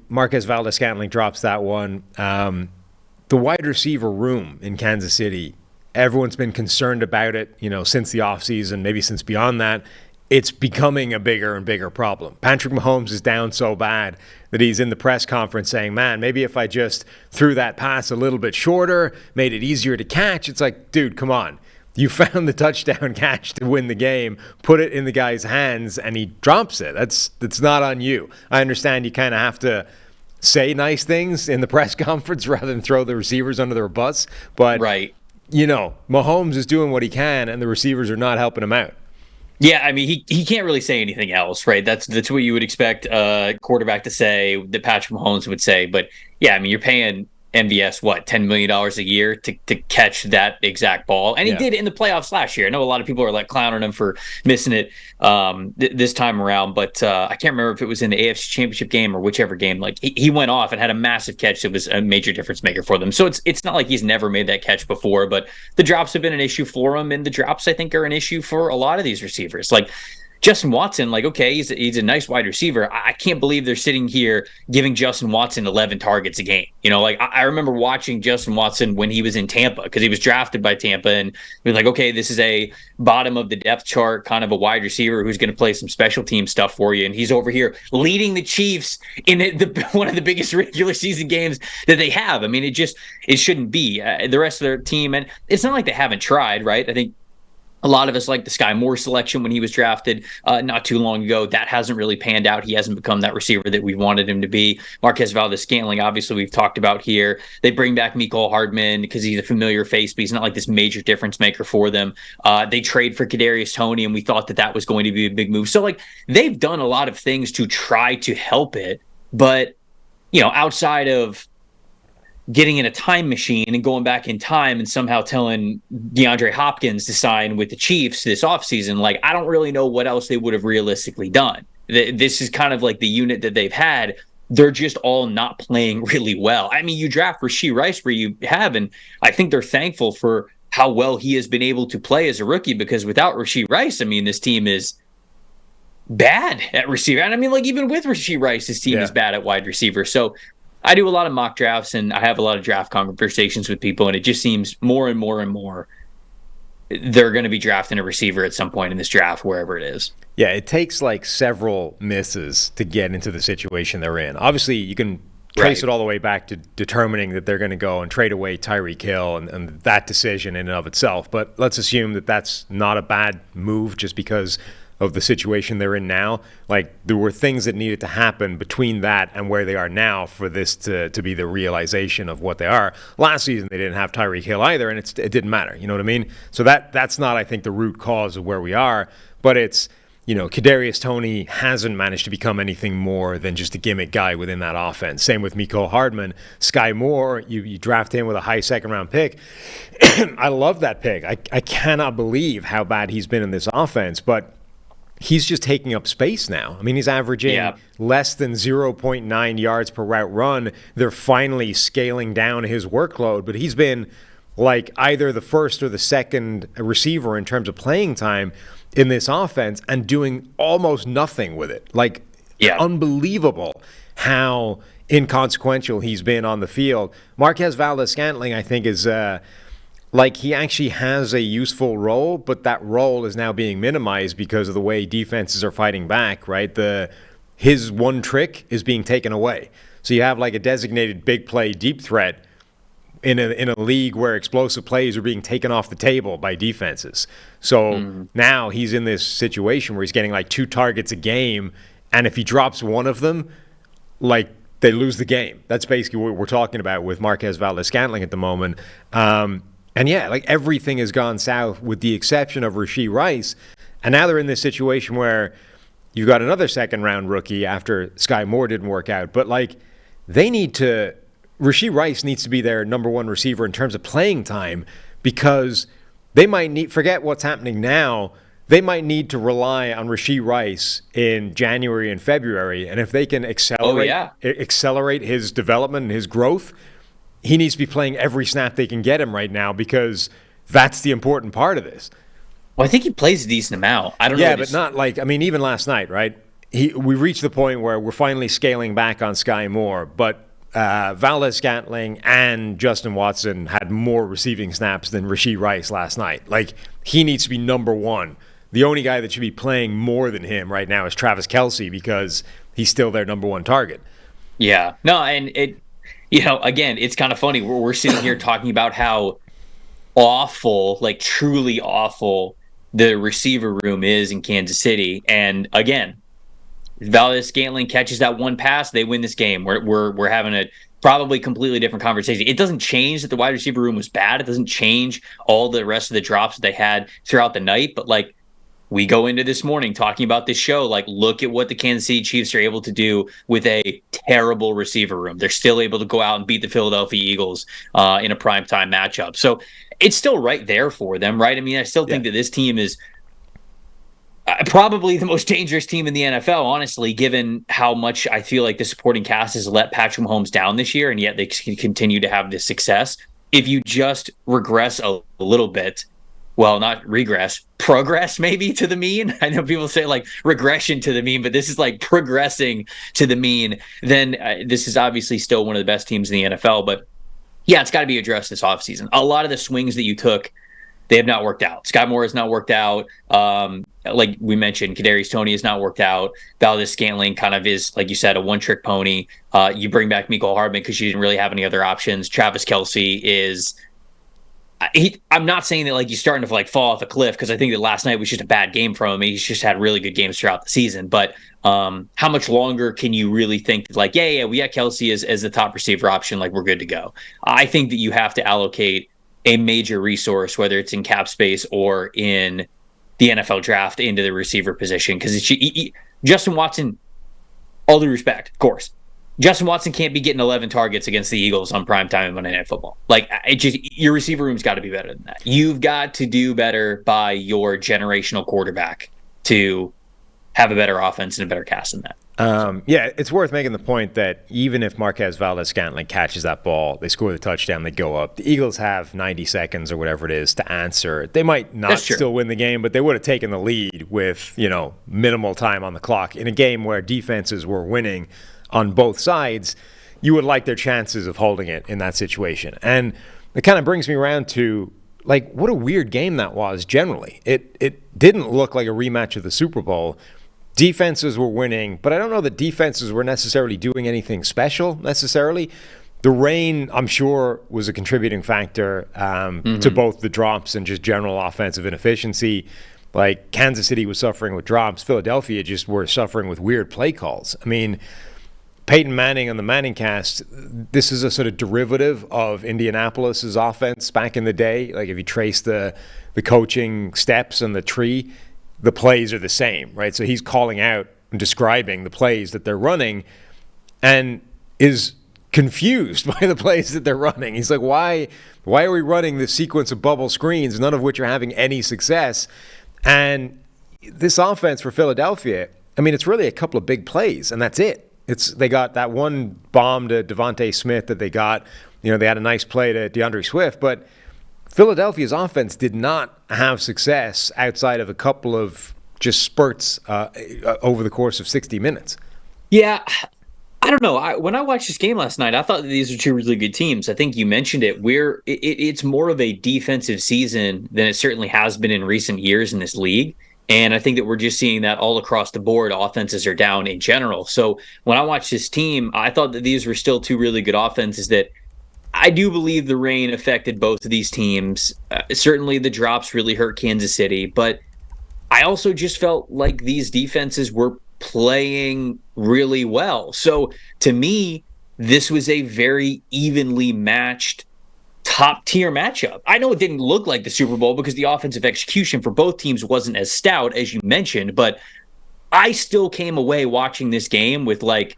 Marquez Valdes-Scantling drops that one. The wide receiver room in Kansas City, everyone's been concerned about it, since the offseason, maybe since beyond that. It's becoming a bigger and bigger problem. Patrick Mahomes is down so bad that he's in the press conference saying, man, maybe if I just threw that pass a little bit shorter, made it easier to catch. It's like, dude, come on. You found the touchdown catch to win the game, put it in the guy's hands, and he drops it. That's not on you. I understand you kind of have to say nice things in the press conference rather than throw the receivers under their bus. But, right. Mahomes is doing what he can, and the receivers are not helping him out. Yeah, I mean, he can't really say anything else, right? That's what you would expect a quarterback to say, that Patrick Mahomes would say. But, yeah, I mean, you're paying MVS, $10 million a year to catch that exact ball. And he did in the playoffs last year. I know a lot of people are clowning him for missing it this time around, but I can't remember if it was in the AFC Championship game or whichever game. He went off and had a massive catch that was a major difference maker for them. So it's not like he's never made that catch before, but the drops have been an issue for him, and the drops, I think, are an issue for a lot of these receivers. Justin Watson, okay, he's a nice wide receiver. I can't believe they're sitting here giving Justin Watson 11 targets a game. I remember watching Justin Watson when he was in Tampa, because he was drafted by Tampa, and it was like, okay, this is a bottom of the depth chart kind of a wide receiver who's going to play some special team stuff for you, and he's over here leading the Chiefs in one of the biggest regular season games that they have. I mean, it shouldn't be. The rest of their team, and it's not like they haven't tried, right? I think a lot of us like the Sky Moore selection when he was drafted not too long ago. That hasn't really panned out. He hasn't become that receiver that we wanted him to be. Marquez Valdes-Scantling, obviously, we've talked about here. They bring back Mecole Hardman because he's a familiar face, but he's not like this major difference maker for them. They trade for Kadarius Toney, and we thought that was going to be a big move. So, they've done a lot of things to try to help it. But, outside of getting in a time machine and going back in time and somehow telling DeAndre Hopkins to sign with the Chiefs this offseason, I don't really know what else they would have realistically done. This is kind of the unit that they've had. They're just all not playing really well. I mean, you draft Rashee Rice where you have, and I think they're thankful for how well he has been able to play as a rookie, because without Rashee Rice, I mean, this team is bad at receiver. And I mean, even with Rashee Rice, this team is bad at wide receiver. So I do a lot of mock drafts, and I have a lot of draft conversations with people, and it just seems more and more and more they're going to be drafting a receiver at some point in this draft, wherever it is. Yeah, it takes several misses to get into the situation they're in. Obviously, you can trace it all the way back to determining that they're going to go and trade away Tyreek Hill and that decision in and of itself. But let's assume that that's not a bad move just because of the situation they're in now. There were things that needed to happen between that and where they are now for this to be the realization of what they are. Last season, they didn't have Tyreek Hill either, and it didn't matter. You know what I mean? So that's not, I think, the root cause of where we are, but it's, Kadarius Toney hasn't managed to become anything more than just a gimmick guy within that offense. Same with Mecole Hardman. Sky Moore, you draft him with a high second-round pick. I love that pick. I cannot believe how bad he's been in this offense, but he's just taking up space now. I mean, he's averaging less than 0.9 yards per route run. They're finally scaling down his workload, but he's been either the first or the second receiver in terms of playing time in this offense and doing almost nothing with it. Unbelievable how inconsequential he's been on the field. Marquez Valdes-Scantling, I think, is he actually has a useful role, but that role is now being minimized because of the way defenses are fighting back, right? His one trick is being taken away. So you have a designated big play deep threat in a league where explosive plays are being taken off the table by defenses. So now he's in this situation where he's getting 2 targets a game, and if he drops one of them, they lose the game. That's basically what we're talking about with Marquez Valdes-Scantling at the moment. And everything has gone south with the exception of Rashee Rice. And now they're in this situation where you've got another second-round rookie after Sky Moore didn't work out. But, Rashee Rice needs to be their number one receiver in terms of playing time, because they might forget what's happening now. They might need to rely on Rashee Rice in January and February. And if they can accelerate his development and his growth, he needs to be playing every snap they can get him right now, because that's the important part of this. Well, I think he plays a decent amount. I don't know. Yeah, but not even last night, right? we reached the point where we're finally scaling back on Sky Moore, but Valdez-Scantling and Justin Watson had more receiving snaps than Rashee Rice last night. Like, he needs to be number one. The only guy that should be playing more than him right now is Travis Kelce, because he's still their number one target. Yeah. No, and it, again, it's kind of funny. We're sitting here talking about how awful, like truly awful, the receiver room is in Kansas City. And again, Valdez-Scantling catches that one pass, they win this game. We're having a probably completely different conversation. It doesn't change that the wide receiver room was bad. It doesn't change all the rest of the drops that they had throughout the night. But like, we go into this morning talking about this show, like, look at what the Kansas City Chiefs are able to do with a terrible receiver room. They're still able to go out and beat the Philadelphia Eagles in a primetime matchup. So it's still right there for them, right? I mean, I still think that this team is probably the most dangerous team in the NFL, honestly, given how much I feel like the supporting cast has let Patrick Mahomes down this year, and yet they continue to have this success. If you just regress a little bit, well, not regress, progress maybe to the mean. I know people say like regression to the mean, but this is like progressing to the mean. Then this is obviously still one of the best teams in the NFL. But yeah, it's got to be addressed this offseason. A lot of the swings that you took, they have not worked out. Sky Moore has not worked out. Like we mentioned, Kadarius Toney has not worked out. Valdez-Scantling kind of is, like you said, a one-trick pony. You bring back Mecole Hardman because you didn't really have any other options. Travis Kelce is... I'm not saying that like he's starting to like fall off a cliff, because I think that last night was just a bad game from him. He's just had really good games throughout the season. But how much longer can you really think that like, we got Kelce as the top receiver option, like we're good to go? I think that you have to allocate a major resource, whether it's in cap space or in the NFL draft, into the receiver position, because it's Justin Watson. All due respect, of course, Justin Watson can't be getting 11 targets against the Eagles on primetime in Monday Night Football. Like, your receiver room's got to be better than that. You've got to do better by your generational quarterback to have a better offense and a better cast than that. It's worth making the point that even if Marquez Valdez-Scantling catches that ball, they score the touchdown, they go up. The Eagles have 90 seconds or whatever it is to answer. They might not still win the game, but they would have taken the lead with, minimal time on the clock in a game where defenses were winning on both sides. You would like their chances of holding it in that situation. And it kind of brings me around to, like, what a weird game that was generally. It didn't look like a rematch of the Super Bowl. Defenses were winning, but I don't know that defenses were necessarily doing anything special necessarily. The rain, I'm sure, was a contributing factor to both the drops and just general offensive inefficiency. Like, Kansas City was suffering with drops. Philadelphia just were suffering with weird play calls. I mean, Peyton Manning on the Manning cast, this is a sort of derivative of Indianapolis's offense back in the day. Like, if you trace the coaching steps and the tree, the plays are the same, right? So he's calling out and describing the plays that they're running and is confused by the plays that they're running. He's like, why are we running this sequence of bubble screens, none of which are having any success? And this offense for Philadelphia, I mean, it's really a couple of big plays, and that's it. They got that one bomb to Devontae Smith that they got. They had a nice play to DeAndre Swift, but Philadelphia's offense did not have success outside of a couple of just spurts over the course of 60 minutes. Yeah, I don't know. When I watched this game last night, I thought that these were two really good teams. I think you mentioned it. It's more of a defensive season than it certainly has been in recent years in this league. And I think that we're just seeing that all across the board. Offenses are down in general. So when I watched this team, I thought that these were still two really good offenses. That I do believe the rain affected both of these teams. Certainly the drops really hurt Kansas City, but I also just felt like these defenses were playing really well. So to me, this was a very evenly matched top tier matchup. I know it didn't look like the Super Bowl because the offensive execution for both teams wasn't as stout as you mentioned, but I still came away watching this game with like,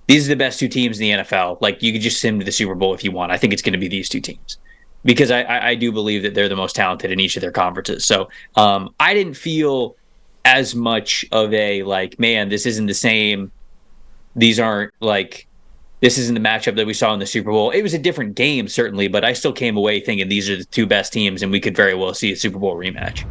these are the best two teams in the NFL. Like, you could just sim to the Super Bowl if you want. I think it's going to be these two teams because I do believe that they're the most talented in each of their conferences. So I didn't feel as much of a like, man, this isn't the same. These aren't like, this isn't the matchup that we saw in the Super Bowl. It was a different game, certainly, but I still came away thinking these are the two best teams and we could very well see a Super Bowl rematch.